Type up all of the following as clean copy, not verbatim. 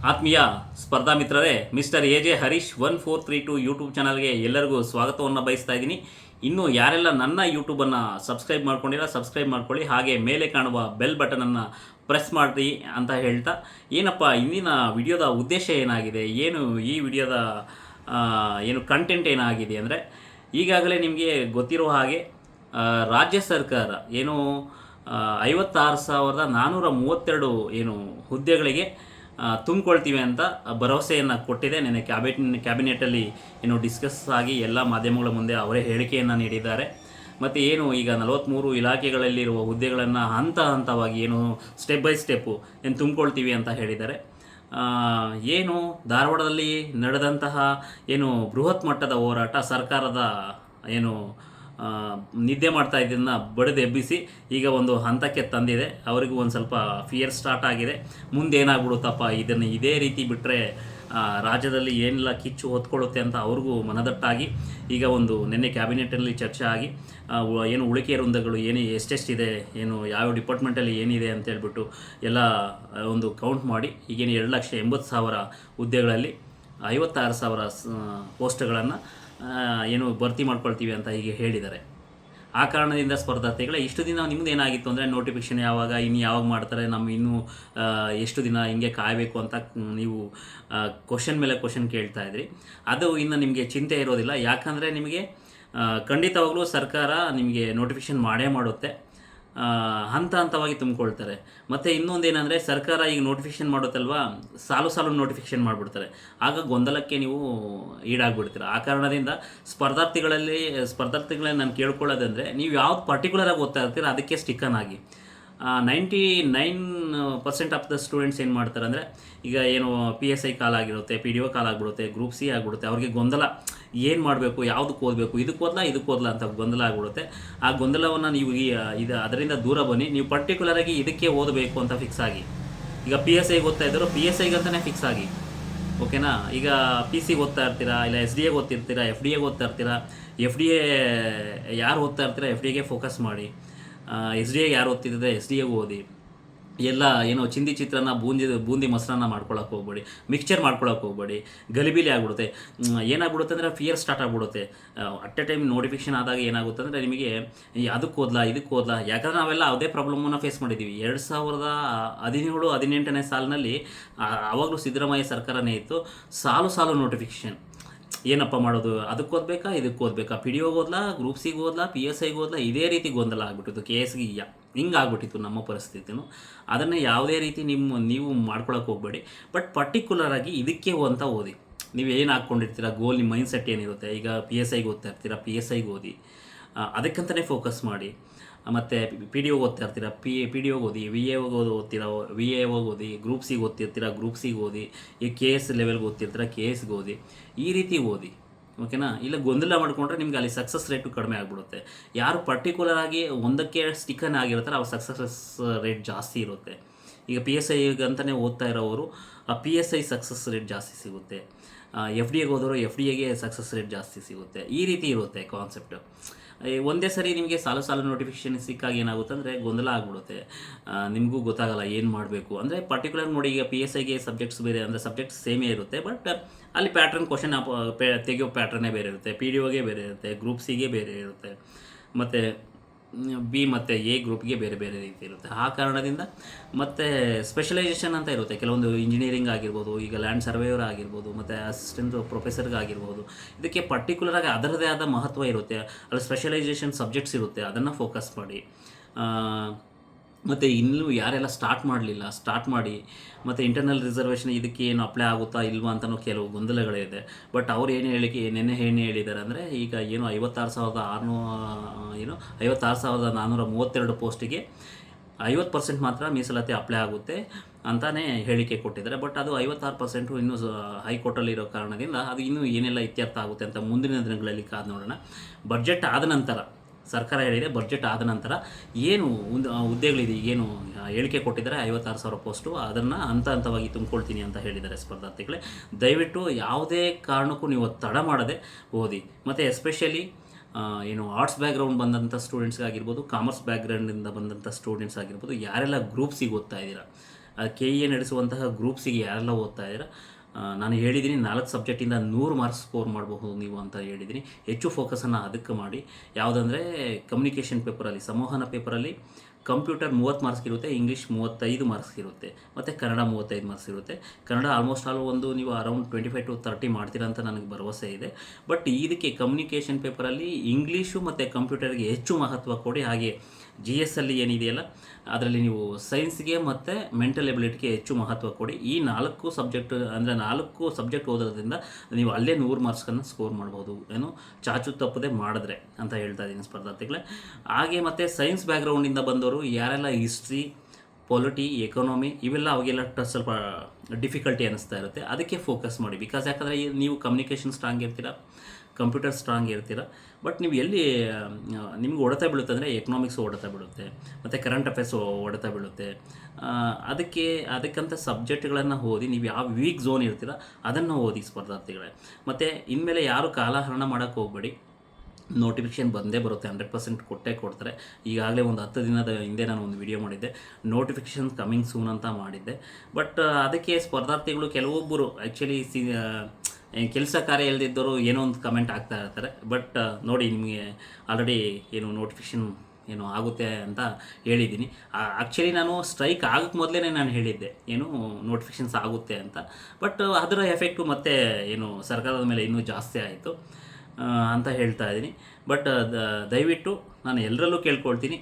ಆತ್ಮೀಯ ಸ್ಪರ್ಧಾ ಮಿತ್ರರೇ, ಮಿಸ್ಟರ್ ಎ ಹರೀಶ್ 1432 ಯೂಟ್ಯೂಬ್ ಚಾನಲ್ಗೆ ಎಲ್ಲರಿಗೂ ಸ್ವಾಗತವನ್ನು ಬಯಸ್ತಾ ಇದ್ದೀನಿ. ಇನ್ನು ಯಾರೆಲ್ಲ ನನ್ನ ಯೂಟ್ಯೂಬನ್ನು ಸಬ್ಸ್ಕ್ರೈಬ್ ಸಬ್ಸ್ಕ್ರೈಬ್ ಮಾಡ್ಕೊಳ್ಳಿ, ಹಾಗೆ ಮೇಲೆ ಕಾಣುವ ಬೆಲ್ ಬಟನನ್ನು ಪ್ರೆಸ್ ಮಾಡಿ ಅಂತ ಹೇಳ್ತಾ, ಏನಪ್ಪ ಇಂದಿನ ವಿಡಿಯೋದ ಉದ್ದೇಶ ಏನಾಗಿದೆ, ಏನು ಈ ವಿಡಿಯೋದ ಏನು ಕಂಟೆಂಟ್ ಏನಾಗಿದೆ ಅಂದರೆ, ಈಗಾಗಲೇ ನಿಮಗೆ ಗೊತ್ತಿರೋ ಹಾಗೆ ರಾಜ್ಯ ಸರ್ಕಾರ ಏನು 56,432 ಏನು ಹುದ್ದೆಗಳಿಗೆ ತುಂಬಿಕೊಳ್ತೀವಿ ಅಂತ ಭರವಸೆಯನ್ನು ಕೊಟ್ಟಿದೆ. ನೆನ್ನೆ ಕ್ಯಾಬಿನೆಟಲ್ಲಿ ಏನು ಡಿಸ್ಕಸ್ ಆಗಿ ಎಲ್ಲ ಮಾಧ್ಯಮಗಳ ಮುಂದೆ ಅವರೇ ಹೇಳಿಕೆಯನ್ನು ನೀಡಿದ್ದಾರೆ. ಮತ್ತು ಏನು ಈಗ 43 ಇಲಾಖೆಗಳಲ್ಲಿರುವ ಹುದ್ದೆಗಳನ್ನು ಹಂತ ಹಂತವಾಗಿ ಏನು ಸ್ಟೆಪ್ ಬೈ ಸ್ಟೆಪ್ಪು ಏನು ತುಂಬಿಕೊಳ್ತೀವಿ ಅಂತ ಹೇಳಿದ್ದಾರೆ. ಏನು ಧಾರವಾಡದಲ್ಲಿ ನಡೆದಂತಹ ಏನು ಬೃಹತ್ ಮಟ್ಟದ ಹೋರಾಟ ಸರ್ಕಾರದ ಏನು ನಿದ್ದೆ ಮಾಡ್ತಾ ಇದನ್ನು ಬಡಿದು ಎಬ್ಬಿಸಿ ಈಗ ಒಂದು ಹಂತಕ್ಕೆ ತಂದಿದೆ. ಅವರಿಗೂ ಒಂದು ಸ್ವಲ್ಪ ಫಿಯರ್ ಸ್ಟಾರ್ಟ್ ಆಗಿದೆ. ಮುಂದೇನಾಗ್ಬಿಡುತ್ತಪ್ಪ, ಇದನ್ನು ಇದೇ ರೀತಿ ಬಿಟ್ಟರೆ ರಾಜ್ಯದಲ್ಲಿ ಏನೆಲ್ಲ ಕಿಚ್ಚು ಹೊತ್ಕೊಳ್ಳುತ್ತೆ ಅಂತ ಅವ್ರಿಗೂ ಮನದಟ್ಟಾಗಿ ಈಗ ಒಂದು ನಿನ್ನೆ ಕ್ಯಾಬಿನೆಟಲ್ಲಿ ಚರ್ಚೆ ಆಗಿ ಏನು ಉಳಿಕೆ ವೃಂದಗಳು ಎಷ್ಟೆಷ್ಟಿದೆ, ಏನು ಯಾವ ಡಿಪಾರ್ಟ್ಮೆಂಟಲ್ಲಿ ಏನಿದೆ ಅಂತೇಳ್ಬಿಟ್ಟು ಎಲ್ಲ ಒಂದು ಕೌಂಟ್ ಮಾಡಿ ಈಗೇನು 2,80,000 ಹುದ್ದೆಗಳಲ್ಲಿ 56,000 ಪೋಸ್ಟ್ಗಳನ್ನು ಏನು ಭರ್ತಿ ಮಾಡ್ಕೊಳ್ತೀವಿ ಅಂತ ಹೀಗೆ ಹೇಳಿದ್ದಾರೆ. ಆ ಕಾರಣದಿಂದ ಸ್ಪರ್ಧಾರ್ಥಿಗಳೇ, ಇಷ್ಟು ದಿನ ನಿಮ್ಮದು ಏನಾಗಿತ್ತು ಅಂದರೆ ನೋಟಿಫಿಕೇಷನ್ ಯಾವಾಗ ಮಾಡ್ತಾರೆ, ನಮ್ಮ ಇನ್ನೂ ಎಷ್ಟು ದಿನ ಹಿಂಗೆ ಕಾಯಬೇಕು ಅಂತ ನೀವು ಕ್ವಶನ್ ಮೇಲೆ ಕ್ವಶನ್ ಕೇಳ್ತಾಯಿದ್ರಿ. ಅದು ಇನ್ನು ನಿಮಗೆ ಚಿಂತೆ ಇರೋದಿಲ್ಲ. ಯಾಕಂದರೆ ನಿಮಗೆ ಖಂಡಿತವಾಗ್ಲೂ ಸರ್ಕಾರ ನಿಮಗೆ ನೋಟಿಫಿಕೇಷನ್ ಮಾಡುತ್ತೆ, ಹಂತ ಹಂತವಾಗಿ ತುಂಬಿಕೊಳ್ತಾರೆ. ಮತ್ತು ಇನ್ನೊಂದೇನೆಂದರೆ, ಸರ್ಕಾರ ಈಗ ನೋಟಿಫಿಕೇಷನ್ ಮಾಡುತ್ತಲ್ವ, ಸಾಲು ನೋಟಿಫಿಕೇಷನ್ ಮಾಡಿಬಿಡ್ತಾರೆ. ಆಗ ಗೊಂದಲಕ್ಕೆ ನೀವು ಈಡಾಗ್ಬಿಡ್ತೀರ. ಆ ಕಾರಣದಿಂದ ಸ್ಪರ್ಧಾರ್ಥಿಗಳೇ ನಾನು ಕೇಳ್ಕೊಳ್ಳೋದಂದರೆ, ನೀವು ಯಾವ್ದು ಪರ್ಟಿಕ್ಯುಲರಾಗಿ ಓದ್ತಾ ಇರ್ತೀರ ಅದಕ್ಕೆ ಸ್ಟಿಕ್ಕನ್ ಆಗಿ. 99% ಆಫ್ ದ ಸ್ಟೂಡೆಂಟ್ಸ್ ಏನು ಮಾಡ್ತಾರೆ ಅಂದರೆ, ಈಗ ಏನು PSI ಕಾಲ್ ಆಗಿರುತ್ತೆ, PDO ಕಾಲ್ ಆಗಿಬಿಡುತ್ತೆ, ಗ್ರೂಪ್ C ಆಗಿಬಿಡುತ್ತೆ. ಅವ್ರಿಗೆ ಗೊಂದಲ, ಏನು ಮಾಡಬೇಕು, ಯಾವುದಕ್ಕೆ ಓದಬೇಕು, ಇದಕ್ಕೆ ಓದಲ್ಲ ಅಂತ ಗೊಂದಲ ಆಗಿಬಿಡುತ್ತೆ. ಆ ಗೊಂದಲವನ್ನು ನೀವು ಅದರಿಂದ ದೂರ ಬನ್ನಿ. ನೀವು ಪರ್ಟಿಕ್ಯುಲರಾಗಿ ಇದಕ್ಕೆ ಓದಬೇಕು ಅಂತ ಫಿಕ್ಸ್ ಆಗಿ. ಈಗ PSI ಓದ್ತಾ ಇದ್ದರು, PSI ಅಂತಲೇ ಫಿಕ್ಸ್ ಆಗಿ, ಓಕೆನಾ. ಈಗ PC ಓದ್ತಾ ಇರ್ತೀರಾ, ಇಲ್ಲ SDA ಓದ್ತಿರ್ತೀರಾ, FDA ಓದ್ತಾ ಇರ್ತೀರಾ. FDA ಯಾರು ಓದ್ತಾ ಇರ್ತೀರಾ FDAಗೆ ಫೋಕಸ್ ಮಾಡಿ. SDA ಯಾರು ಓದ್ತಿದ್ದರೆ SDAಗೂ ಓದಿ. ಎಲ್ಲ ಏನೋ ಚಿಂದಿ ಚಿತ್ರಾನ್ನ ಬೂಂದಿ ಮೊಸರನ್ನ ಮಾಡ್ಕೊಳಕ್ಕೆ ಹೋಗ್ಬೇಡಿ, ಮಿಕ್ಸ್ಚರ್ ಮಾಡ್ಕೊಳಕ್ಕೆ ಹೋಗ್ಬೇಡಿ. ಗಲಿಬಿಲಿ ಆಗಿಬಿಡುತ್ತೆ. ಏನಾಗ್ಬಿಡುತ್ತೆ ಅಂದರೆ ಫಿಯರ್ ಸ್ಟಾರ್ಟ್ ಆಗಿಬಿಡುತ್ತೆ. ಅಟ್ ಎ ಟೈಮ್ ನೋಟಿಫಿಕೇಷನ್ ಆದಾಗ ಏನಾಗುತ್ತೆ ಅಂದರೆ, ನಿಮಗೆ ಅದಕ್ಕೆ ಇದಕ್ಕೆ ಓದಲ್ಲ. ಯಾಕಂದರೆ ನಾವೆಲ್ಲ ಅದೇ ಪ್ರಾಬ್ಲಮನ್ನು ಫೇಸ್ ಮಾಡಿದ್ದೀವಿ. 2017-18ನೇ ಸಾಲಿನಲ್ಲಿ ಆವಾಗಲೂ ಸಿದ್ದರಾಮಯ್ಯ ಸರ್ಕಾರನೇ ಇತ್ತು. ಸಾಲು ನೋಟಿಫಿಕೇಷನ್. ಏನಪ್ಪ ಮಾಡೋದು, ಅದಕ್ಕೆ ಓದಬೇಕಾ ಇದಕ್ಕೆ ಓದಬೇಕಾ, PDO ಓದಲ್ಲ, ಗ್ರೂಪ್ ಸಿಗೆ ಓದಲ್ಲ, PSIಗೆ ಓದಲ್ಲ, ಇದೇ ರೀತಿ ಗೊಂದಲ ಆಗಿಬಿಟ್ಟಿತ್ತು. KSಗೆ ಹಿಂಗೆ ಆಗ್ಬಿಟ್ಟಿತ್ತು ನಮ್ಮ ಪರಿಸ್ಥಿತಿನೂ. ಅದನ್ನೇ ಯಾವುದೇ ರೀತಿ ನೀವು ಮಾಡ್ಕೊಳಕ್ಕೆ ಹೋಗಬೇಡಿ. ಬಟ್ ಪರ್ಟಿಕ್ಯುಲರಾಗಿ ಇದಕ್ಕೆ ಅಂತ ಓದಿ. ನೀವು ಏನು ಹಾಕ್ಕೊಂಡಿರ್ತೀರ ಗೋಲ್, ನಿಮ್ಮ ಮೈಂಡ್ ಸೆಟ್ ಏನಿರುತ್ತೆ. ಈಗ PSIಗೆ ಓದ್ತಾ ಇರ್ತೀರ, PSIಗೆ ಓದಿ, ಅದಕ್ಕಂತಲೇ ಫೋಕಸ್ ಮಾಡಿ. ಮತ್ತು PDO ಓದ್ತಾ ಇರ್ತೀರ, PDOಗೆ ಓದಿ. VA ಓದ್ತೀರಾ, VA ಓದಿ. ಗ್ರೂಪ್ ಸಿಗೆ ಓದ್ತಿರ್ತೀರ, ಗ್ರೂಪ್ ಸಿಗೆ ಓದಿ. ಈಗ KS ಲೆವೆಲ್ಗೆ ಓದ್ತಿರ್ತೀರ, KSಗೆ ಓದಿ. ಈ ರೀತಿ ಓದಿ, ಓಕೆನಾ. ಇಲ್ಲ ಗೊಂದಲ ಮಾಡಿಕೊಂಡ್ರೆ ನಿಮ್ಗೆ ಅಲ್ಲಿ ಸಕ್ಸಸ್ ರೇಟು ಕಡಿಮೆ ಆಗಿಬಿಡುತ್ತೆ. ಯಾರು ಪರ್ಟಿಕ್ಯುಲರ್ ಆಗಿ ಒಂದಕ್ಕೆ ಸ್ಟಿಕ್ಕನ್ ಆಗಿರ್ತಾರೆ ಅವ್ರ ಸಕ್ಸಸ್ ರೇಟ್ ಜಾಸ್ತಿ ಇರುತ್ತೆ. ಈಗ PSIಗೆ ಅಂತಲೇ ಓದ್ತಾ ಇರೋರು PSI ಸಕ್ಸಸ್ ರೇಟ್ ಜಾಸ್ತಿ ಸಿಗುತ್ತೆ. FDAಗೆ ಹೋದವರು FDAಗೆ ಸಕ್ಸಸ್ ರೇಟ್ ಜಾಸ್ತಿ ಸಿಗುತ್ತೆ. ಈ ರೀತಿ ಇರುತ್ತೆ ಕಾನ್ಸೆಪ್ಟು. ಒಂದೇ ಸರಿ ನಿಮಗೆ ಸಾಲು ನೋಟಿಫಿಕೇಷನ್ ಸಿಕ್ಕಾಗ ಏನಾಗುತ್ತೆ ಅಂದರೆ ಗೊಂದಲ ಆಗಿಬಿಡುತ್ತೆ. ನಿಮಗೂ ಗೊತ್ತಾಗಲ್ಲ ಏನು ಮಾಡಬೇಕು ಅಂದರೆ. ಪರ್ಟಿಕ್ಯುಲರ್ ನೋಡಿ, ಈಗ PSIಗೆ ಸಬ್ಜೆಕ್ಟ್ಸ್ ಬೇರೆ ಅಂದರೆ ಸಬ್ಜೆಕ್ಟ್ಸ್ ಸೇಮೇ ಇರುತ್ತೆ, ಬಟ್ ಅಲ್ಲಿ ಪ್ಯಾಟ್ರನ್ ಕ್ವಶನ್ ತೆಗೆಯೋ ಪ್ಯಾಟ್ರನ್ನೇ ಬೇರೆ ಇರುತ್ತೆ. PDOಗೆ ಬೇರೆ ಇರುತ್ತೆ, ಗ್ರೂಪ್ ಸಿಗೆ ಬೇರೆ ಇರುತ್ತೆ, ಮತ್ತು B ಮತ್ತು A ಗ್ರೂಪ್ಗೆ ಬೇರೆ ರೀತಿ ಇರುತ್ತೆ. ಆ ಕಾರಣದಿಂದ ಮತ್ತು ಸ್ಪೆಷಲೈಸೇಷನ್ ಅಂತ ಇರುತ್ತೆ. ಕೆಲವೊಂದು ಇಂಜಿನಿಯರಿಂಗ್ ಆಗಿರ್ಬೋದು, ಈಗ ಲ್ಯಾಂಡ್ ಸರ್ವೇಯರ್ ಆಗಿರ್ಬೋದು, ಮತ್ತು ಅಸಿಸ್ಟೆಂಟ್ ಪ್ರೊಫೆಸರ್ಗಾಗಿರ್ಬೋದು. ಇದಕ್ಕೆ ಪರ್ಟಿಕ್ಯುಲರಾಗಿ ಅದರದೇ ಆದ ಮಹತ್ವ ಇರುತ್ತೆ. ಅಲ್ಲಿ ಸ್ಪೆಷಲೈಸೇಷನ್ ಸಬ್ಜೆಕ್ಟ್ಸ್ ಇರುತ್ತೆ, ಅದನ್ನು ಫೋಕಸ್ ಮಾಡಿ. ಮತ್ತು ಇನ್ನೂ ಯಾರೆಲ್ಲ ಸ್ಟಾರ್ಟ್ ಮಾಡಿ. ಮತ್ತು ಇಂಟರ್ನಲ್ ರಿಸರ್ವೇಷನ್ ಇದಕ್ಕೆ ಏನು ಅಪ್ಲೈ ಆಗುತ್ತಾ ಇಲ್ವಾ ಅಂತಲೂ ಕೆಲವು ಗೊಂದಲಗಳಿದೆ. ಬಟ್ ಅವ್ರು ಏನು ಹೇಳಿದ್ದಾರೆ ಅಂದರೆ, ಈಗ ಏನು 56,432 ಪೋಸ್ಟಿಗೆ 50% ಮಾತ್ರ ಮೀಸಲಾತಿ ಅಪ್ಲೈ ಆಗುತ್ತೆ ಅಂತಲೇ ಹೇಳಿಕೆ ಕೊಟ್ಟಿದ್ದಾರೆ. ಬಟ್ ಅದು 56% ಇನ್ನೂ ಹೈಕೋರ್ಟಲ್ಲಿ ಇರೋ ಕಾರಣದಿಂದ ಅದು ಇನ್ನೂ ಏನೆಲ್ಲ ಇತ್ಯರ್ಥ ಆಗುತ್ತೆ ಅಂತ ಮುಂದಿನ ದಿನಗಳಲ್ಲಿ ಕಾದು ನೋಡೋಣ. ಬಡ್ಜೆಟ್ ಆದ ನಂತರ ಸರ್ಕಾರ ಹೇಳಿದೆ, ಬಡ್ಜೆಟ್ ಆದ ನಂತರ ಏನು ಹುದ್ದೆಗಳಿದೆ, ಏನು ಹೇಳಿಕೆ ಕೊಟ್ಟಿದ್ದಾರೆ 56,000 ಪೋಸ್ಟು, ಅದನ್ನು ಹಂತವಾಗಿ ತುಂಬಿಕೊಳ್ತೀನಿ ಅಂತ ಹೇಳಿದ್ದಾರೆ. ಸ್ಪರ್ಧಾರ್ಥಿಗಳೇ, ದಯವಿಟ್ಟು ಯಾವುದೇ ಕಾರಣಕ್ಕೂ ನೀವು ತಡ ಮಾಡದೆ ಓದಿ. ಮತ್ತು ಎಸ್ಪೆಷಲಿ ಏನು ಆರ್ಟ್ಸ್ ಬ್ಯಾಕ್ಗ್ರೌಂಡ್ ಬಂದಂಥ ಸ್ಟೂಡೆಂಟ್ಸ್ಗಾಗಿರ್ಬೋದು, ಕಾಮರ್ಸ್ ಬ್ಯಾಕ್ಗ್ರೌಂಡಿಂದ ಬಂದಂಥ ಸ್ಟೂಡೆಂಟ್ಸ್ ಆಗಿರ್ಬೋದು, ಯಾರೆಲ್ಲ ಗ್ರೂಪ್ಸಿಗೆ ಓದ್ತಾ ಇದ್ದೀರಾ, KE ನಡೆಸುವಂತಹ ಗ್ರೂಪ್ಸಿಗೆ ಯಾರೆಲ್ಲ ಓದ್ತಾ ಇದ್ದೀರಾ, ನಾನು ಹೇಳಿದ್ದೀನಿ 4 ಸಬ್ಜೆಕ್ಟಿಂದ 100 ಮಾರ್ಕ್ಸ್ ಸ್ಕೋರ್ ಮಾಡಬಹುದು ನೀವು ಅಂತ ಹೇಳಿದ್ದೀನಿ. ಹೆಚ್ಚು ಫೋಕಸನ್ನು ಅದಕ್ಕೆ ಮಾಡಿ. ಯಾವುದಂದರೆ ಕಮ್ಯುನಿಕೇಷನ್ ಪೇಪರಲ್ಲಿ, ಸಂವಹನ ಪೇಪರಲ್ಲಿ ಕಂಪ್ಯೂಟರ್ 30 ಮಾರ್ಕ್ಸ್ ಇರುತ್ತೆ, ಇಂಗ್ಲೀಷ್ 35 ಮಾರ್ಕ್ಸ್ ಇರುತ್ತೆ, ಮತ್ತು ಕನ್ನಡ 35 ಮಾರ್ಕ್ಸ್ ಇರುತ್ತೆ. ಕನ್ನಡ ಆಲ್ಮೋಸ್ಟ್ ಆಲ್ ಒಂದು ನೀವು ಅರೌಂಡ್ 25 to 30 ಮಾಡ್ತೀರಾ ಅಂತ ನನಗೆ ಭರವಸೆ ಇದೆ. ಬಟ್ ಇದಕ್ಕೆ ಕಮ್ಯುನಿಕೇಷನ್ ಪೇಪರಲ್ಲಿ ಇಂಗ್ಲೀಷು ಮತ್ತು ಕಂಪ್ಯೂಟರ್ಗೆ ಹೆಚ್ಚು ಮಹತ್ವ ಕೊಡಿ. ಹಾಗೆ GS ಅಲ್ಲಿ ಏನಿದೆಯಲ್ಲ ಅದರಲ್ಲಿ ನೀವು ಸೈನ್ಸ್ಗೆ ಮತ್ತು ಮೆಂಟಲ್ ಎಬಿಲಿಟಿಗೆ ಹೆಚ್ಚು ಮಹತ್ವ ಕೊಡಿ. ಈ 4 ಸಬ್ಜೆಕ್ಟ್ ಅಂದರೆ 4 ಸಬ್ಜೆಕ್ಟ್ ಓದೋದ್ರಿಂದ ನೀವು ಅಲ್ಲೇ 100 ಮಾರ್ಕ್ಸನ್ನು ಸ್ಕೋರ್ ಮಾಡ್ಬೋದು, ಏನು ಚಾಚು ತಪ್ಪದೆ ಮಾಡಿದ್ರೆ ಅಂತ ಹೇಳ್ತಾ ಇದ್ದೀನಿ ಸ್ಪರ್ಧಾರ್ಥಿಗಳೇ. ಹಾಗೆ ಮತ್ತು ಸೈನ್ಸ್ ಬ್ಯಾಕ್ಗ್ರೌಂಡಿಂದ ಬಂದವರು ಯಾರೆಲ್ಲ ಹಿಸ್ಟ್ರಿ, ಪೊಲಿಟಿ, ಎಕಾನಮಿ ಇವೆಲ್ಲ ಅವಾಗೆಲ್ಲ ಸ್ವಲ್ಪ ಡಿಫಿಕಲ್ಟಿ ಅನ್ನಿಸ್ತಾ ಇರುತ್ತೆ, ಅದಕ್ಕೆ ಫೋಕಸ್ ಮಾಡಿ. ಬಿಕಾಸ್ ಯಾಕಂದರೆ ನೀವು ಕಮ್ಯುನಿಕೇಷನ್ ಸ್ಟ್ರಾಂಗ್ ಇರ್ತೀರ, ಕಂಪ್ಯೂಟರ್ ಸ್ಟ್ರಾಂಗ್ ಇರ್ತೀರ. ಬಟ್ ನೀವು ಎಲ್ಲಿ ನಿಮ್ಗೆ ಹೊಡೆತ ಬೀಳುತ್ತೆ ಅಂದರೆ ಎಕನಾಮಿಕ್ಸ್ ಹೊಡೆತ ಬೀಳುತ್ತೆ, ಮತ್ತು ಕರೆಂಟ್ ಅಫೇರ್ಸ್ ಹೊಡೆತ ಬೀಳುತ್ತೆ. ಅದಕ್ಕಂಥ ಸಬ್ಜೆಕ್ಟ್ಗಳನ್ನು ಓದಿ, ನೀವು ಯಾವ ವೀಕ್ ಝೋನ್ ಇರ್ತೀರ ಅದನ್ನು ಓದಿ ಸ್ಪರ್ಧಾರ್ಥಿಗಳೇ. ಮತ್ತು ಇನ್ಮೇಲೆ ಯಾರು ಕಾಲಹರಣ ಮಾಡೋಕ್ಕೆ ಹೋಗಬೇಡಿ. ನೋಟಿಫಿಕೇಷನ್ ಬಂದೇ ಬರುತ್ತೆ, 100% ಕೊಟ್ಟೇ ಕೊಡ್ತಾರೆ. ಈಗಾಗಲೇ ಒಂದು 10 ದಿನದ ಹಿಂದೆ ನಾನು ಒಂದು ವಿಡಿಯೋ ಮಾಡಿದ್ದೆ, ನೋಟಿಫಿಕೇಷನ್ ಕಮಿಂಗ್ ಸೂನ್ ಅಂತ ಮಾಡಿದ್ದೆ. ಬಟ್ ಅದಕ್ಕೆ ಸ್ಪರ್ಧಾರ್ಥಿಗಳು ಕೆಲವೊಬ್ಬರು ಆ್ಯಕ್ಚುಲಿ ಕೆಲಸ ಕಾರ್ಯ ಇಲ್ಲದಿದ್ದವರು ಏನೋ ಒಂದು ಕಮೆಂಟ್ ಆಗ್ತಾ ಇರ್ತಾರೆ. ಬಟ್ ನೋಡಿ, ನಿಮಗೆ ಆಲ್ರೆಡಿ ಏನು ನೋಟಿಫಿಕೇಷನ್ ಏನು ಆಗುತ್ತೆ ಅಂತ ಹೇಳಿದ್ದೀನಿ. ಆ್ಯಕ್ಚುಲಿ ನಾನು ಸ್ಟ್ರೈಕ್ ಆಗೋಕ್ಕೆ ಮೊದಲೇ ನಾನು ಹೇಳಿದ್ದೆ ಏನು ನೋಟಿಫಿಕೇಷನ್ಸ್ ಆಗುತ್ತೆ ಅಂತ. ಬಟ್ ಅದರ ಎಫೆಕ್ಟು ಮತ್ತೆ ಏನು ಸರ್ಕಾರದ ಮೇಲೆ ಇನ್ನೂ ಜಾಸ್ತಿ ಆಯಿತು ಅಂತ ಹೇಳ್ತಾ ಇದ್ದೀನಿ. ಬಟ್ ದಯವಿಟ್ಟು ನಾನು ಎಲ್ಲರಲ್ಲೂ ಕೇಳ್ಕೊಳ್ತೀನಿ,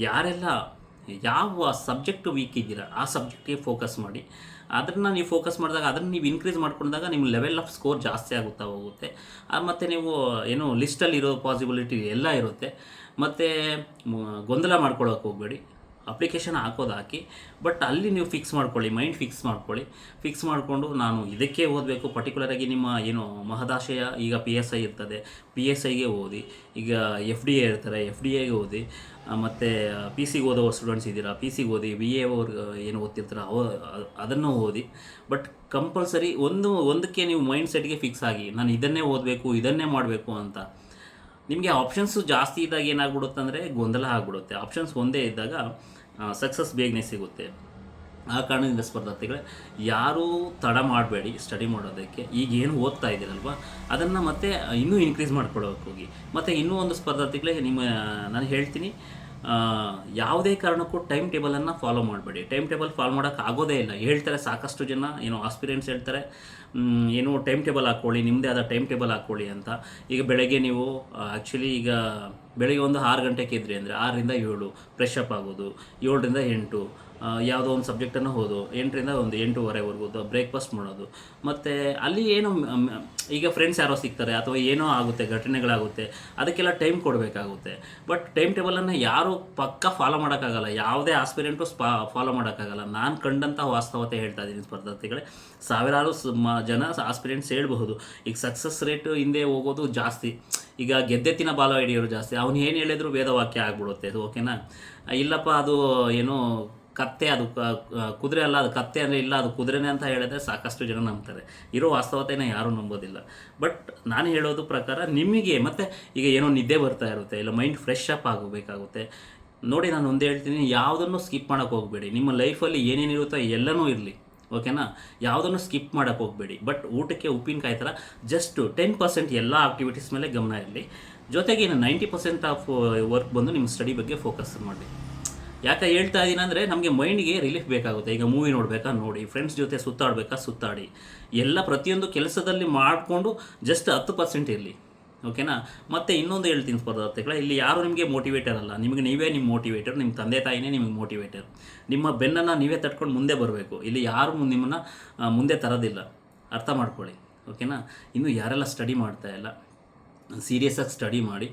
ಯಾರೆಲ್ಲ ಯಾವ ಸಬ್ಜೆಕ್ಟು ವೀಕ್ ಇದ್ದೀರಾ ಆ ಸಬ್ಜೆಕ್ಟಿಗೆ ಫೋಕಸ್ ಮಾಡಿ. ಅದನ್ನು ನೀವು ಫೋಕಸ್ ಮಾಡಿದಾಗ, ಅದನ್ನು ನೀವು ಇನ್ಕ್ರೀಸ್ ಮಾಡ್ಕೊಂಡಾಗ ನಿಮ್ಮ ಲೆವೆಲ್ ಆಫ್ ಸ್ಕೋರ್ ಜಾಸ್ತಿ ಆಗುತ್ತಾ ಹೋಗುತ್ತೆ. ಮತ್ತು ನೀವು ಏನು ಲಿಸ್ಟಲ್ಲಿ ಇರೋ ಪಾಸಿಬಿಲಿಟಿ ಎಲ್ಲ ಇರುತ್ತೆ. ಮತ್ತು ಗೊಂದಲ ಮಾಡ್ಕೊಳ್ಳೋಕೆ ಹೋಗಬೇಡಿ, ಅಪ್ಲಿಕೇಶನ್ ಹಾಕೋದು ಹಾಕಿ. ಬಟ್ ಅಲ್ಲಿ ನೀವು ಫಿಕ್ಸ್ ಮಾಡ್ಕೊಳ್ಳಿ, ಮೈಂಡ್ ಫಿಕ್ಸ್ ಮಾಡಿಕೊಂಡು ನಾನು ಇದಕ್ಕೆ ಓದಬೇಕು. ಪರ್ಟಿಕ್ಯುಲರಾಗಿ ನಿಮ್ಮ ಏನು ಮಹದಾಶಯ, ಈಗ PSI ಇರ್ತದೆ, PSIಗೆ ಓದಿ. ಈಗ FDA ಇರ್ತಾರೆ, FDAಗೆ ಓದಿ. ಮತ್ತು PC ಓದೋ ಸ್ಟೂಡೆಂಟ್ಸ್ ಇದ್ದೀರಾ, PCಗೆ ಓದಿ. BA ಅವ್ರು ಏನು ಓದ್ತಿರ್ತಾರೆ ಅದನ್ನು ಓದಿ. ಬಟ್ ಕಂಪಲ್ಸರಿ ಒಂದಕ್ಕೆ ನೀವು ಮೈಂಡ್ ಸೆಟ್ಗೆ ಫಿಕ್ಸ್ ಆಗಿ, ನಾನು ಇದನ್ನೇ ಓದಬೇಕು, ಇದನ್ನೇ ಮಾಡಬೇಕು ಅಂತ. ನಿಮಗೆ ಆಪ್ಷನ್ಸು ಜಾಸ್ತಿ ಇದ್ದಾಗ ಏನಾಗ್ಬಿಡುತ್ತೆ ಅಂದರೆ ಗೊಂದಲ ಆಗಿಬಿಡುತ್ತೆ. ಆಪ್ಷನ್ಸ್ ಒಂದೇ ಇದ್ದಾಗ ಸಕ್ಸಸ್ ಬೇಗನೆ ಸಿಗುತ್ತೆ. ಆ ಕಾರಣದಿಂದ ಸ್ಪರ್ಧಾರ್ಥಿಗಳೇ, ಯಾರೂ ತಡ ಮಾಡಬೇಡಿ ಸ್ಟಡಿ ಮಾಡೋದಕ್ಕೆ. ಈಗ ಏನು ಓದ್ತಾ ಇದ್ದೀರಲ್ವ ಅದನ್ನು ಮತ್ತೆ ಇನ್ನೂ ಇನ್ಕ್ರೀಸ್ ಮಾಡ್ಕೊಳ್ಳೋಕೆ ಹೋಗಿ. ಮತ್ತು ಇನ್ನೂ ಒಂದು ಸ್ಪರ್ಧಾರ್ಥಿಗಳೇ, ನಾನು ಹೇಳ್ತೀನಿ, ಯಾವುದೇ ಕಾರಣಕ್ಕೂ ಟೈಮ್ ಟೇಬಲನ್ನು ಫಾಲೋ ಮಾಡಬೇಡಿ. ಟೈಮ್ ಟೇಬಲ್ ಫಾಲೋ ಮಾಡೋಕ್ಕೆ ಆಗೋದೇ ಇಲ್ಲ. ಹೇಳ್ತಾರೆ ಸಾಕಷ್ಟು ಜನ, ಏನು ಆಸ್ಪಿರೆಂಟ್ಸ್ ಹೇಳ್ತಾರೆ, ಏನು ಟೈಮ್ ಟೇಬಲ್ ಹಾಕ್ಕೊಳ್ಳಿ, ನಿಮ್ಮದೇ ಆದ ಟೈಮ್ ಟೇಬಲ್ ಹಾಕ್ಕೊಳ್ಳಿ ಅಂತ. ಈಗ ಬೆಳಗ್ಗೆ ನೀವು ಆ್ಯಕ್ಚುಲಿ ಈಗ ಬೆಳಗ್ಗೆ ಒಂದು 6 ಗಂಟೆಗೆ ಇದ್ರಿ ಅಂದರೆ 6ರಿಂದ 7 ಫ್ರೆಶ್ ಅಪ್ ಆಗೋದು, 7ರಿಂದ 8 ಯಾವುದೋ ಒಂದು ಸಬ್ಜೆಕ್ಟನ್ನು ಓದು, 8ರಿಂದ 8:15 ಬ್ರೇಕ್ಫಾಸ್ಟ್ ಮಾಡೋದು. ಮತ್ತು ಅಲ್ಲಿ ಏನು ಈಗ ಫ್ರೆಂಡ್ಸ್ ಯಾರೋ ಸಿಗ್ತಾರೆ ಅಥವಾ ಏನೋ ಆಗುತ್ತೆ, ಘಟನೆಗಳಾಗುತ್ತೆ, ಅದಕ್ಕೆಲ್ಲ ಟೈಮ್ ಕೊಡಬೇಕಾಗುತ್ತೆ. ಬಟ್ ಟೈಮ್ ಟೇಬಲನ್ನು ಯಾರೂ ಪಕ್ಕ ಫಾಲೋ ಮಾಡೋಕ್ಕಾಗಲ್ಲ, ಯಾವುದೇ ಆಸ್ಪಿರೆಂಟು ಫಾಲೋ ಮಾಡೋಕ್ಕಾಗಲ್ಲ. ನಾನು ಕಂಡಂಥ ವಾಸ್ತವತೆ ಹೇಳ್ತಾ ಇದ್ದೀನಿ ಸ್ಪರ್ಧಾರ್ಥಿಗಳೇ. ಸಾವಿರಾರು ಜನ ಆಸ್ಪಿರೆಂಟ್ಸ್ ಹೇಳ್ಬಹುದು, ಈಗ ಸಕ್ಸಸ್ ರೇಟು ಹಿಂದೆ ಹೋಗೋದು ಜಾಸ್ತಿ. ಈಗ ಗೆದ್ದೆತ್ತಿನ ಬಾಲ ಹಿಡಿಯೋರು ಜಾಸ್ತಿ. ಅವನು ಏನು ಹೇಳಿದ್ರು ವೇದವಾಕ್ಯ ಆಗ್ಬಿಡುತ್ತೆ, ಅದು ಓಕೆನಾ? ಇಲ್ಲಪ್ಪ ಅದು ಏನು ಕತ್ತೆ, ಅದು ಕುದುರೆ ಅಲ್ಲ, ಅದು ಕತ್ತೆ ಅಂದರೆ ಇಲ್ಲ ಅದು ಕುದುರೆನೇ ಅಂತ ಹೇಳಿದ್ರೆ ಸಾಕಷ್ಟು ಜನ ನಂಬ್ತಾರೆ. ಇರೋ ವಾಸ್ತವತೆನ ಯಾರೂ ನಂಬೋದಿಲ್ಲ. ಬಟ್ ನಾನು ಹೇಳೋದು ಪ್ರಕಾರ ನಿಮಗೆ ಮತ್ತು ಈಗ ಏನೋ ನಿದ್ದೆ ಬರ್ತಾ ಇರುತ್ತೆ, ಇಲ್ಲ ಮೈಂಡ್ ಫ್ರೆಶ್ ಅಪ್ ಆಗಬೇಕಾಗುತ್ತೆ. ನೋಡಿ, ನಾನು ಒಂದೇ ಹೇಳ್ತೀನಿ, ಯಾವುದನ್ನು ಸ್ಕಿಪ್ ಮಾಡೋಕ್ಕೆ ಹೋಗಬೇಡಿ. ನಿಮ್ಮ ಲೈಫಲ್ಲಿ ಏನೇನಿರುತ್ತೋ ಎಲ್ಲನೂ ಇರಲಿ, ಓಕೆನಾ? ಯಾವುದನ್ನು ಸ್ಕಿಪ್ ಮಾಡೋಕ್ಕೆ ಹೋಗಬೇಡಿ. ಬಟ್ ಊಟಕ್ಕೆ ಉಪ್ಪಿನಕಾಯಿ ಥರ ಜಸ್ಟ್ 10% ಎಲ್ಲ ಆಕ್ಟಿವಿಟೀಸ್ ಮೇಲೆ ಗಮನ ಇರಲಿ. ಜೊತೆಗೆ ಇನ್ನು 90% ಆಫ್ ವರ್ಕ್ ಬಂದು ನಿಮ್ಮ ಸ್ಟಡಿ ಬಗ್ಗೆ ಫೋಕಸ್ ಮಾಡಿ. ಯಾಕೆ ಹೇಳ್ತಾ ಇದ್ದೀನಿ ಅಂದರೆ, ನಮಗೆ ಮೈಂಡಿಗೆ ರಿಲೀಫ್ ಬೇಕಾಗುತ್ತೆ. ಈಗ ಮೂವಿ ನೋಡಬೇಕಾ ನೋಡಿ, ಫ್ರೆಂಡ್ಸ್ ಜೊತೆ ಸುತ್ತಾಡಬೇಕಾ ಸುತ್ತಾಡಿ, ಎಲ್ಲ ಪ್ರತಿಯೊಂದು ಕೆಲಸದಲ್ಲಿ ಮಾಡಿಕೊಂಡು ಜಸ್ಟ್ 10% ಇರಲಿ, ಓಕೆನಾ? ಮತ್ತು ಇನ್ನೊಂದು ಹೇಳ್ತೀನಿ ಸ್ಪರ್ಧಾರ್ಥಿಗಳೇ, ಇಲ್ಲಿ ಯಾರು ನಿಮಗೆ ಮೋಟಿವೇಟರ್ ಅಲ್ಲ, ನಿಮಗೆ ನೀವೇ ನಿಮ್ಮ ಮೋಟಿವೇಟರ್. ನಿಮ್ಮ ತಂದೆ ತಾಯಿನೇ ನಿಮಗೆ ಮೋಟಿವೇಟರ್. ನಿಮ್ಮ ಬೆನ್ನನ್ನು ನೀವೇ ತಟ್ಕೊಂಡು ಮುಂದೆ ಬರಬೇಕು. ಇಲ್ಲಿ ಯಾರು ನಿಮ್ಮನ್ನು ಮುಂದೆ ತರೋದಿಲ್ಲ, ಅರ್ಥ ಮಾಡ್ಕೊಳ್ಳಿ, ಓಕೆನಾ? ಇನ್ನು ಯಾರೆಲ್ಲ ಸ್ಟಡಿ ಮಾಡ್ತಾ ಇಲ್ಲ, ಸೀರಿಯಸ್ಸಾಗಿ ಸ್ಟಡಿ ಮಾಡಿ.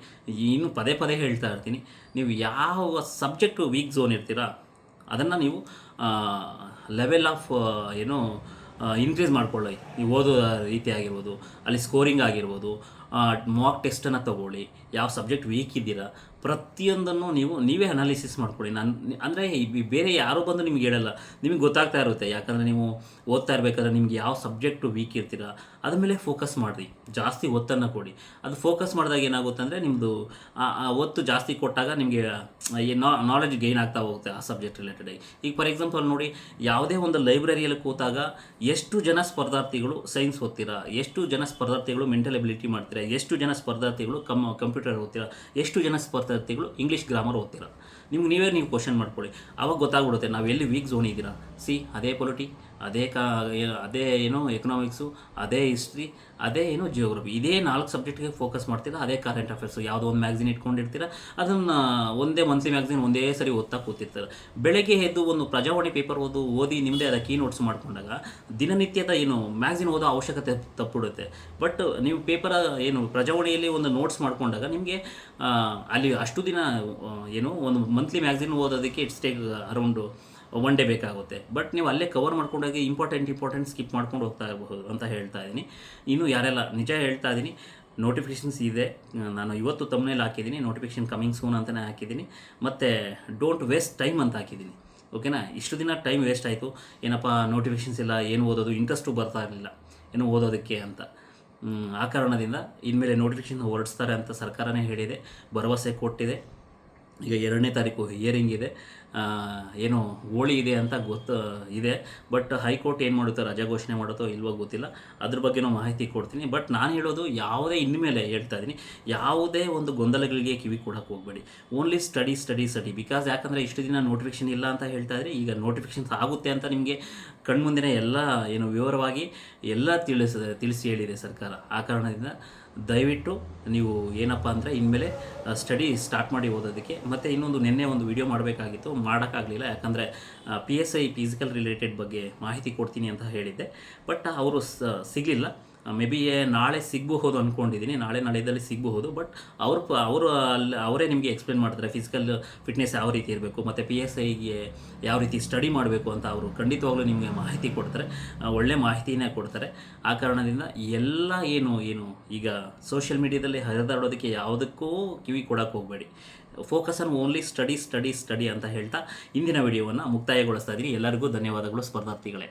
ಇನ್ನು ಪದೇ ಹೇಳ್ತಾ ಇರ್ತೀನಿ, ನೀವು ಯಾವ ಸಬ್ಜೆಕ್ಟು ವೀಕ್ ಝೋನ್ ಇರ್ತೀರಾ ಅದನ್ನು ನೀವು ಲೆವೆಲ್ ಆಫ್ ಇನ್ಕ್ರೀಸ್ ಮಾಡ್ಕೊಳ್ಳಿ. ನೀವು ಓದೋ ರೀತಿ ಆಗಿರ್ಬೋದು, ಅಲ್ಲಿ ಸ್ಕೋರಿಂಗ್ ಆಗಿರ್ಬೋದು, ಮಾಕ್ ಟೆಸ್ಟನ್ನು ತೊಗೊಳ್ಳಿ, ಯಾವ ಸಬ್ಜೆಕ್ಟ್ ವೀಕ್ ಇದ್ದೀರಾ ಪ್ರತಿಯೊಂದನ್ನು ನೀವೇ ಅನಾಲಿಸಿಸ್ ಮಾಡ್ಕೊಳ್ಳಿ. ಅಂದರೆ ಬೇರೆ ಯಾರೂ ಬಂದು ನಿಮ್ಗೆ ಹೇಳಲ್ಲ, ನಿಮಗೆ ಗೊತ್ತಾಗ್ತಾ ಇರುತ್ತೆ. ಯಾಕಂದರೆ ನೀವು ಓದ್ತಾ ಇರಬೇಕಾದ್ರೆ ನಿಮ್ಗೆ ಯಾವ ಸಬ್ಜೆಕ್ಟು ವೀಕ್ ಇರ್ತೀರಾ ಅದ್ರ ಮೇಲೆ ಫೋಕಸ್ ಮಾಡಿರಿ, ಜಾಸ್ತಿ ಒತ್ತನ್ನು ಕೊಡಿ. ಅದು ಫೋಕಸ್ ಮಾಡಿದಾಗ ಏನಾಗುತ್ತೆ ಅಂದರೆ ನಿಮ್ಮದು ಒತ್ತು ಜಾಸ್ತಿ ಕೊಟ್ಟಾಗ ನಿಮಗೆ ನಾಲೆಜ್ ಗೈನ್ ಆಗ್ತಾ ಹೋಗುತ್ತೆ ಆ ಸಬ್ಜೆಕ್ಟ್ ರಿಲೇಟೆಡ್. ಈಗ ಫಾರ್ ಎಕ್ಸಾಂಪಲ್ ನೋಡಿ, ಯಾವುದೇ ಒಂದು ಲೈಬ್ರರಿಯಲ್ಲಿ ಕೂತಾಗ ಎಷ್ಟು ಜನ ಸ್ಪರ್ಧಾರ್ಥಿಗಳು ಸೈನ್ಸ್ ಓದ್ತೀರಾ, ಎಷ್ಟು ಜನ ಸ್ಪರ್ಧಾರ್ಥಿಗಳು ಮೆಂಟಲ್ ಎಬಿಲಿಟಿ ಮಾಡ್ತೀರಾ, ಎಷ್ಟು ಜನ ಸ್ಪರ್ಧಾರ್ಥಿಗಳು ಕಂಪ್ಯೂಟರ್ ಓದ್ತೀರಾ, ಎಷ್ಟು ಜನ ಸ್ಪರ್ಧಾರ್ಥಿಗಳು ಇಂಗ್ಲೀಷ್ ಗ್ರಾಮರ್ ಓದ್ತೀರಾ. ನೀವು ಕ್ವಶನ್ ಮಾಡ್ಕೊಳ್ಳಿ, ಆವಾಗ ಗೊತ್ತಾಗ್ಬಿಡುತ್ತೆ ನಾವು ಎಲ್ಲಿ ವೀಕ್ ಝೋನ್ ಇದ್ದೀರಾ. ಅದೇ ಪೊಲಿಟಿ, ಅದೇ ಎಕನಾಮಿಕ್ಸು, ಅದೇ ಹಿಸ್ಟ್ರಿ, ಅದೇ ಜಿಯೋಗ್ರಫಿ, ಇದೇ 4 ಸಬ್ಜೆಕ್ಟ್ಗೆ ಫೋಕಸ್ ಮಾಡ್ತೀರಾ. ಅದೇ ಕರೆಂಟ್ ಅಫೇರ್ಸು ಯಾವುದೋ ಒಂದು ಮ್ಯಾಗ್ಝಿನ್ ಇಟ್ಕೊಂಡಿರ್ತೀರ, ಅದನ್ನು ಒಂದೇ ಮಂತ್ಲಿ ಮ್ಯಾಗ್ಝಿನ್ ಒಂದೇ ಸರಿ ಓದ್ತಾ ಕೂತಿರ್ತಾರೆ. ಬೆಳಗ್ಗೆ ಎದ್ದು ಒಂದು ಪ್ರಜಾವಾಣಿ ಪೇಪರ್ ಓದಿ ನಿಮ್ಮದೇ ಆದ ಕೀ ನೋಟ್ಸ್ ಮಾಡ್ಕೊಂಡಾಗ ದಿನನಿತ್ಯದ ಮ್ಯಾಗ್ಝಿನ್ ಓದೋ ಅವಶ್ಯಕತೆ ತಪ್ಪಿಡುತ್ತೆ. ಬಟ್ ನೀವು ಪ್ರಜಾವಾಣಿಯಲ್ಲಿ ಒಂದು ನೋಟ್ಸ್ ಮಾಡ್ಕೊಂಡಾಗ ನಿಮಗೆ ಅಲ್ಲಿ ಅಷ್ಟು ದಿನ ಒಂದು ಮಂತ್ಲಿ ಮ್ಯಾಗ್ಝಿನ್ ಓದೋದಕ್ಕೆ ಇಟ್ಸ್ ಟೇಕ್ ಅರೌಂಡು 1 ಡೇ ಬೇಕಾಗುತ್ತೆ. ಬಟ್ ನೀವು ಅಲ್ಲೇ ಕವರ್ ಮಾಡ್ಕೊಂಡೋಗಿ ಇಂಪಾರ್ಟೆಂಟ್ ಸ್ಕಿಪ್ ಮಾಡ್ಕೊಂಡು ಹೋಗ್ತಾ ಇರಬಹುದು ಅಂತ ಹೇಳ್ತಾ ಇದ್ದೀನಿ. ಇನ್ನು ಯಾರೆಲ್ಲ ನಿಜ ಹೇಳ್ತಾ ಇದ್ದೀನಿ, ನೋಟಿಫಿಕೇಷನ್ಸ್ ಇದೆ, ನಾನು ಇವತ್ತು ತಮ್ಮನೇಲಿ ಹಾಕಿದ್ದೀನಿ, ನೋಟಿಫಿಕೇಷನ್ ಕಮಿಂಗ್ ಸೂನ್ ಅಂತಲೇ ಹಾಕಿದ್ದೀನಿ, ಮತ್ತು ಡೋಂಟ್ ವೇಸ್ಟ್ ಟೈಮ್ ಅಂತ ಹಾಕಿದ್ದೀನಿ. ಓಕೆನಾ? ಇಷ್ಟು ದಿನ ಟೈಮ್ ವೇಸ್ಟ್ ಆಯಿತು, ಏನಪ್ಪ ನೋಟಿಫಿಕೇಷನ್ಸ್ ಇಲ್ಲ, ಏನು ಓದೋದು ಇಂಟ್ರೆಸ್ಟು ಬರ್ತಾ ಇರಲಿಲ್ಲ ಓದೋದಕ್ಕೆ ಅಂತ. ಆ ಕಾರಣದಿಂದ ಇನ್ಮೇಲೆ ನೋಟಿಫಿಕೇಷನ್ ಹೊರಡಿಸ್ತಾರೆ ಅಂತ ಸರ್ಕಾರನೇ ಹೇಳಿದೆ, ಭರವಸೆ ಕೊಟ್ಟಿದೆ. ಈಗ 2ನೇ ತಾರೀಕು ಹಿಯರಿಂಗ್ ಇದೆ, ಹೋಳಿ ಇದೆ ಅಂತ ಇದೆ. ಬಟ್ ಹೈಕೋರ್ಟ್ ಏನು ಮಾಡುತ್ತೋ, ರಜಾ ಘೋಷಣೆ ಮಾಡುತ್ತೋ ಇಲ್ವೋ ಗೊತ್ತಿಲ್ಲ, ಅದ್ರ ಬಗ್ಗೆನೂ ಮಾಹಿತಿ ಕೊಡ್ತೀನಿ. ಬಟ್ ನಾನು ಹೇಳೋದು, ಇನ್ಮೇಲೆ ಹೇಳ್ತಾ ಇದ್ದೀನಿ, ಯಾವುದೇ ಒಂದು ಗೊಂದಲಗಳಿಗೆ ಕಿವಿ ಕೊಡೋಕ್ಕೆ ಹೋಗಬೇಡಿ. Only study. ಬಿಕಾಸ್ ಯಾಕಂದರೆ ಇಷ್ಟು ದಿನ ನೋಟಿಫಿಕೇಷನ್ ಇಲ್ಲ ಅಂತ ಹೇಳ್ತಾ ಇದ್ರಿ, ಈಗ ನೋಟಿಫಿಕೇಷನ್ಸ್ ಆಗುತ್ತೆ ಅಂತ ನಿಮಗೆ ಕಣ್ಮುಂದಿನೇ ಎಲ್ಲ ವಿವರವಾಗಿ ಎಲ್ಲ ತಿಳಿಸಿ ಹೇಳಿದೆ ಸರ್ಕಾರ. ಆ ಕಾರಣದಿಂದ ದಯವಿಟ್ಟು ನೀವು ಏನಪ್ಪ ಅಂದರೆ ಇನ್ಮೇಲೆ ಸ್ಟಡಿ ಸ್ಟಾರ್ಟ್ ಮಾಡಿ ಓದೋದಕ್ಕೆ. ಮತ್ತು ಇನ್ನೊಂದು ನಿನ್ನೆ ಒಂದು ವಿಡಿಯೋ ಮಾಡಬೇಕಾಗಿತ್ತು, ಮಾಡೋಕ್ಕಾಗಲಿಲ್ಲ. ಯಾಕಂದರೆ PSI ಫಿಸಿಕಲ್ ರಿಲೇಟೆಡ್ ಬಗ್ಗೆ ಮಾಹಿತಿ ಕೊಡ್ತೀನಿ ಅಂತ ಹೇಳಿದ್ದೆ, ಬಟ್ ಅವರು ಸಿಗಲಿಲ್ಲ. ಮೇ ಬಿ ನಾಳೆ ಸಿಗಬಹುದು ಅಂದ್ಕೊಂಡಿದ್ದೀನಿ, ನಾಳೆದಲ್ಲಿ ಸಿಗಬಹುದು. ಬಟ್ ಅವರೇ ನಿಮಗೆ ಎಕ್ಸ್ಪ್ಲೇನ್ ಮಾಡ್ತಾರೆ ಫಿಸಿಕಲ್ ಫಿಟ್ನೆಸ್ ಯಾವ ರೀತಿ ಇರಬೇಕು, ಮತ್ತು PSIಗೆ ಯಾವ ರೀತಿ ಸ್ಟಡಿ ಮಾಡಬೇಕು ಅಂತ ಅವರು ಖಂಡಿತವಾಗ್ಲೂ ನಿಮಗೆ ಮಾಹಿತಿ ಕೊಡ್ತಾರೆ, ಒಳ್ಳೆ ಮಾಹಿತಿನೇ ಕೊಡ್ತಾರೆ. ಆ ಕಾರಣದಿಂದ ಎಲ್ಲ ಈಗ ಸೋಷಿಯಲ್ ಮೀಡಿಯಾದಲ್ಲಿ ಹರಿದಾಡೋದಕ್ಕೆ ಯಾವುದಕ್ಕೂ ಕಿವಿ ಕೊಡೋಕ್ಕೆ ಹೋಗಬೇಡಿ. ಫೋಕಸ್ ಆನ್ ಓನ್ಲಿ ಸ್ಟಡಿ ಅಂತ ಹೇಳ್ತಾ ಇಂದಿನ ವಿಡಿಯೋವನ್ನು ಮುಕ್ತಾಯಗೊಳಿಸ್ತಾ ಇದ್ದೀನಿ. ಎಲ್ಲರಿಗೂ ಧನ್ಯವಾದಗಳು ಸ್ಪರ್ಧಾರ್ಥಿಗಳೇ.